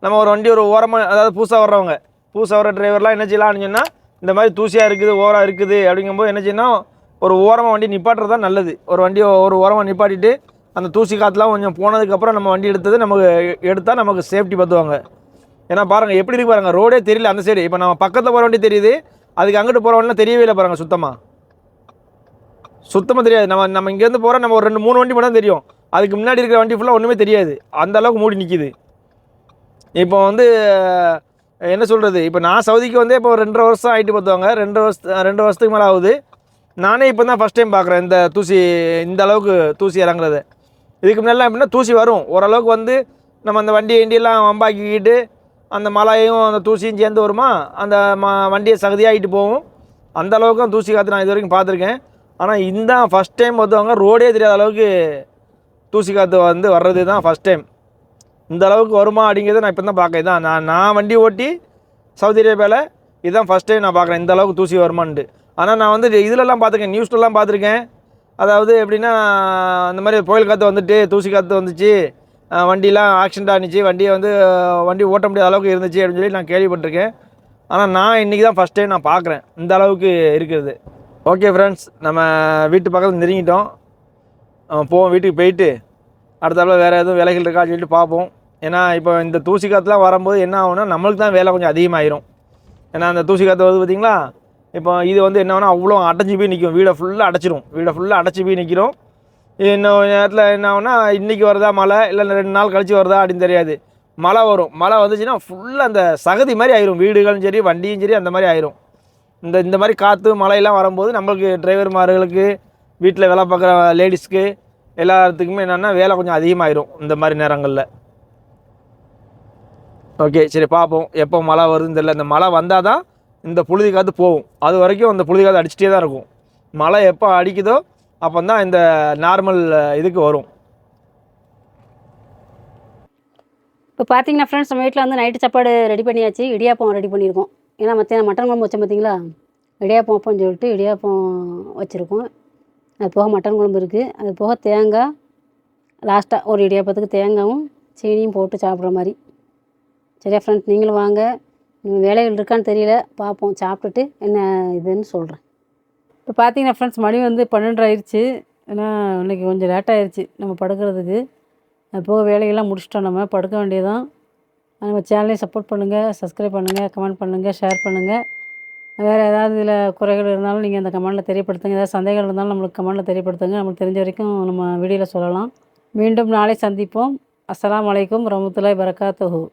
நம்ம ஒரு வண்டி ஒரு ஓரமாக, அதாவது புதுசாக வர டிரைவர்லாம் என்ன செய்யலாம்னு சொன்னால், இந்த மாதிரி தூசியாக இருக்குது, ஓரம் இருக்குது அப்படிங்கும்போது என்ன செய்யணும், ஒரு ஓரமாக வண்டி நிப்பாட்டுறது தான் நல்லது. ஒரு வண்டியை ஒரு ஓரமாக நிப்பாட்டிட்டு அந்த தூசி காற்றுலாம் கொஞ்சம் போனதுக்கப்புறம் நம்ம வண்டி எடுத்தால் நமக்கு சேஃப்டி பார்த்துவாங்க. ஏன்னா பாருங்கள் எப்படி இருக்கு பாருங்கள், ரோடே தெரியல அந்த சைடு. இப்போ நம்ம பக்கத்தில் போகிற வண்டி தெரியுது, அதுக்கு அங்கிட்டு போகிற வண்டிலாம் தெரியவே இல்லை பாருங்கள். சுத்தமாக தெரியாது. நம்ம இங்கேருந்து போகிற நம்ம ஒரு 2-3 வண்டி மட்டும் தான் தெரியும். அதுக்கு முன்னாடி இருக்கிற வண்டி ஃபுல்லாக ஒன்றுமே தெரியாது. அந்த அளவுக்கு மூடி நிற்கிது. இப்போ வந்து என்ன சொல்கிறது, இப்போ நான் சவுதிக்கு வந்து இப்போ 2.5 வருஷம் ஆகிட்டு பார்த்துவாங்க. 2 வருஷத்துக்கு மேலே ஆகுது. நானே இப்போ தான் ஃபஸ்ட் டைம் பார்க்குறேன் இந்த தூசி, இந்த அளவுக்கு தூசி இறங்குறது. இதுக்கு முன்னாடிலாம் எப்படின்னா தூசி வரும் ஓரளவுக்கு வந்து, நம்ம அந்த வண்டியெல்லாம் வம்பாக்கிக்கிட்டு அந்த மழையும் அந்த தூசியும் சேர்ந்து வருமா, அந்த வண்டியை சகதியாகிட்டு போகும். அந்த அளவுக்கு தான் தூசி காற்று நான் இது வரைக்கும் பார்த்துருக்கேன். ஆனால் இந்த ஃபஸ்ட் டைம் பார்த்துவாங்க, ரோடே தெரியாத அளவுக்கு தூசி காற்று வந்து வர்றது தான் ஃபஸ்ட் டைம். இந்த அளவுக்கு வருமா அப்படிங்கிறத நான் இப்போ தான் பார்க்க. இதான் நான் வண்டி ஓட்டி சவுதி அரேபியாவில் இதுதான் ஃபஸ்ட் டைம் நான் பார்க்குறேன், இந்த அளவுக்கு தூசி வருமான்ட்டு. ஆனால் நான் வந்து இதிலெல்லாம் பார்த்துருக்கேன், நியூஸ்லலாம் பார்த்துருக்கேன். அதாவது எப்படின்னா, அந்த மாதிரி புயல் காற்று வந்துட்டு தூசி காற்று வந்துச்சு, வண்டிலாம் ஆக்சிடென்ட் ஆனிச்சு, வண்டி ஓட்ட முடியாத அளவுக்கு இருந்துச்சு அப்படின்னு சொல்லி நான் கேள்விப்பட்டிருக்கேன். ஆனால் நான் இன்றைக்கி தான் ஃபஸ்ட் டைம் நான் பார்க்குறேன் இந்த அளவுக்கு இருக்கிறது. ஓகே ஃப்ரெண்ட்ஸ், நம்ம வீட்டு பக்கத்தில் நெருங்கிட்டோம். போவோம், வீட்டுக்கு போயிட்டு அடுத்தாப்புல வேறு எதுவும் வேலைகள் இருக்கான்னு சொல்லிட்டு பார்ப்போம். ஏன்னா இப்போ இந்த தூசி காற்றுலாம் வரும்போது என்ன ஆகும்னா, நம்மளுக்கு தான் வேலை கொஞ்சம் அதிகமாகிடும். ஏன்னா அந்த தூசி காற்று வருது பார்த்திங்களா, இப்போ இது வந்து என்ன ஆகுனா அவ்வளோ அடைச்சி போய் நிற்கும், வீடை ஃபுல்லாக அடைச்சி போய் நிற்கிறோம். இன்னும் நேரத்தில் என்ன ஆகுனா, இன்றைக்கி வருதா மழை, இல்லை 2 நாள் கழித்து வருதா அப்படின்னு தெரியாது. மழை வரும். மழை வந்துச்சுன்னா ஃபுல்லாக அந்த சகதி மாதிரி ஆயிரும், வீடுகளும் சரி வண்டியும் சரி அந்த மாதிரி ஆயிரும். இந்த மாதிரி காற்று மழையெல்லாம் வரும்போது நம்மளுக்கு டிரைவர்மார்களுக்கு, வீட்டில் வேலை பார்க்குற லேடிஸ்க்கு எல்லாத்துக்குமே என்னென்னா வேலை கொஞ்சம் அதிகமாகிடும் இந்த மாதிரி நேரங்களில். ஓகே, சரி பார்ப்போம் எப்போ மழை வருதுன்னு தெரியல. இந்த மழை வந்தால் தான் இந்த புழுதி காற்று போகும். அது வரைக்கும் அந்த புழுதி காற்று அடிச்சுட்டே தான் இருக்கும். மழை எப்போ அடிக்குதோ அப்போ தான் இந்த நார்மல் இதுக்கு வரும். இப்போ பார்த்தீங்கன்னா ஃப்ரெண்ட்ஸ், நம்ம வீட்டில் வந்து நைட்டு சாப்பாடு ரெடி பண்ணியாச்சு. இடியாப்பம் ரெடி பண்ணியிருக்கோம். ஏன்னா மத்தியானம் மட்டன் குழம்பு வச்சோம் பார்த்தீங்களா, இடியாப்பம் வைப்போம்னு சொல்லிட்டு இடியாப்பம் வச்சுருக்கோம். அது போக மட்டன் குழம்பு இருக்குது. அது போக தேங்காய், லாஸ்ட்டாக ஒரு இடியாப்பத்துக்கு தேங்காயும் சீனியும் போட்டு சாப்பிட்ற மாதிரி. சரியா ஃப்ரெண்ட்ஸ், நீங்களும் வாங்க. வேலைகள் இருக்கான்னு தெரியல, பார்ப்போம். சாப்பிட்டுட்டு என்ன இதுன்னு சொல்கிறேன். இப்போ பார்த்தீங்கன்னா ஃப்ரெண்ட்ஸ், மணி வந்து 12 ஆயிடுச்சு. ஏன்னா இன்றைக்கி கொஞ்சம் லேட்டாகிடுச்சு நம்ம படுக்கிறதுக்கு. அது போக வேலையெல்லாம் முடிச்சிட்டோம், நம்ம படுக்க வேண்டியதான். நம்ம சேனலையும் சப்போர்ட் பண்ணுங்கள், சப்ஸ்கிரைப் பண்ணுங்கள், கமெண்ட் பண்ணுங்கள், ஷேர் பண்ணுங்கள். வேறு ஏதாவது இதில் குறைகள் இருந்தாலும் நீங்கள் அந்த கமெண்டில் தெரியப்படுத்துங்க. ஏதாவது சந்தேகம் இருந்தாலும் நம்மளுக்கு கமெண்டில் தெரியப்படுத்துங்க. நமக்கு தெரிஞ்ச வரைக்கும் நம்ம வீடியோவில் சொல்லலாம். மீண்டும் நாளை சந்திப்போம். அஸ்ஸலாமு அலைக்கும் வரஹ்மத்துல்லாஹி வபரகாத்துஹு.